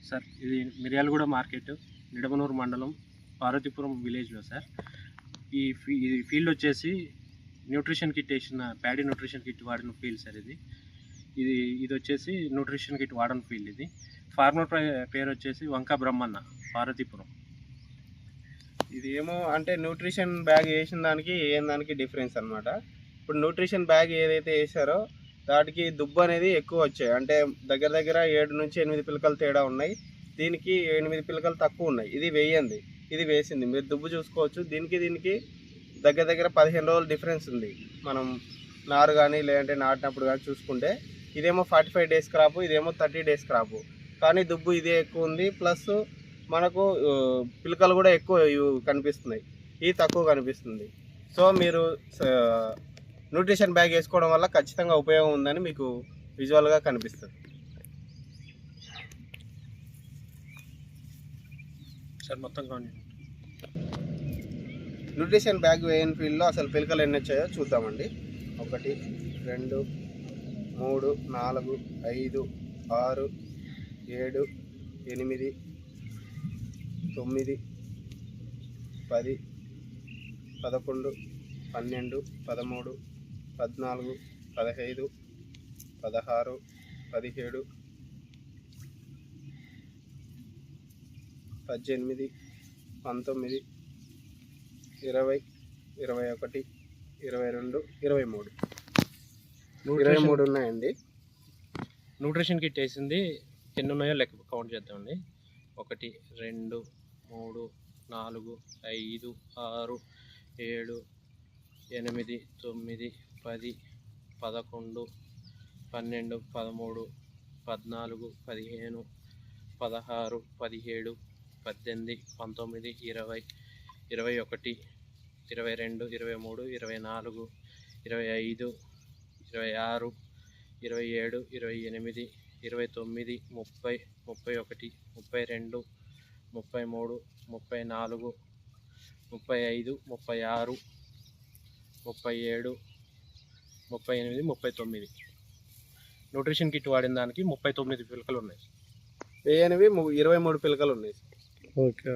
Sir ఇది Miryalaguda market, Nidamanuru మండలం, పార్వతీపురం విలేజ్లో సార్. ఇది ఫీల్డ్ వచ్చేసి న్యూట్రిషన్ కిట్ వేసిన ప్యాడీ న్యూట్రిషన్ కిట్ వాడిన ఫీల్డ్ సార్. ఇది వచ్చేసి న్యూట్రిషన్ కిట్ వాడని ఫీల్డ్. ఇది ఫార్మర్ పేరు వచ్చేసి వంక బ్రహ్మన్న, పార్వతీపురం. ఇది ఏమో అంటే న్యూట్రిషన్ బ్యాగ్ వేసిన దానికి డిఫరెన్స్ అనమాట. ఇప్పుడు న్యూట్రిషన్ బ్యాగ్ ఏదైతే వేసారో దానికి దుబ్బు అనేది ఎక్కువ వచ్చాయి, అంటే దగ్గర దగ్గర 7 నుంచి 8 పిలకలు తేడా ఉన్నాయి. దీనికి 8 పిలకలు తక్కువ ఉన్నాయి. ఇది వేయండి, ఇది వేసింది. మీరు దుబ్బు చూసుకోవచ్చు. దీనికి దగ్గర దగ్గర 15 రోజులు డిఫరెన్స్ ఉంది. మనం నారు కానీ లేదంటే నాటినప్పుడు కానీ చూసుకుంటే ఇదేమో 45 డేస్ క్రాపు, ఇదేమో 30 డేస్ క్రాపు. కానీ దుబ్బు ఇదే ఎక్కువ ఉంది, ప్లస్ మనకు పిలకలు కూడా ఎక్కువ కనిపిస్తున్నాయి, ఇది తక్కువ కనిపిస్తుంది. సో మీరు న్యూట్రిషన్ బ్యాగ్ వేసుకోవడం వల్ల ఖచ్చితంగా ఉపయోగం ఉందని మీకు విజువల్గా కనిపిస్తుంది సార్. మొత్తం న్యూట్రిషన్ బ్యాగ్ వేయని ఫీల్డ్లో అసలు పిలకలు ఎన్ని వచ్చాయో చూద్దామండి. 1 2 3 4 5 6 7 8 9 10 11 12 13 14 15 16 17 18 19 20 21 22 23 ఉన్నాయండి. న్యూట్రిషన్ కిట్ వేసింది ఎన్ని ఉన్నాయో లెక్క కౌంట్ చేద్దామండి. 1 2 3 4 5 6 7 8 9 10 11 12 13 14 15 16 17 18 19 20 21 22 23 24 25 26 27 28 29 30 31 32 33 34 35 36 37 38 39. న్యూట్రిషన్ కిట్ వాడిన దానికి 39 పిలకలు ఉన్నాయి. వేయనివి 23 పిలకలు ఉన్నాయి. ఓకే.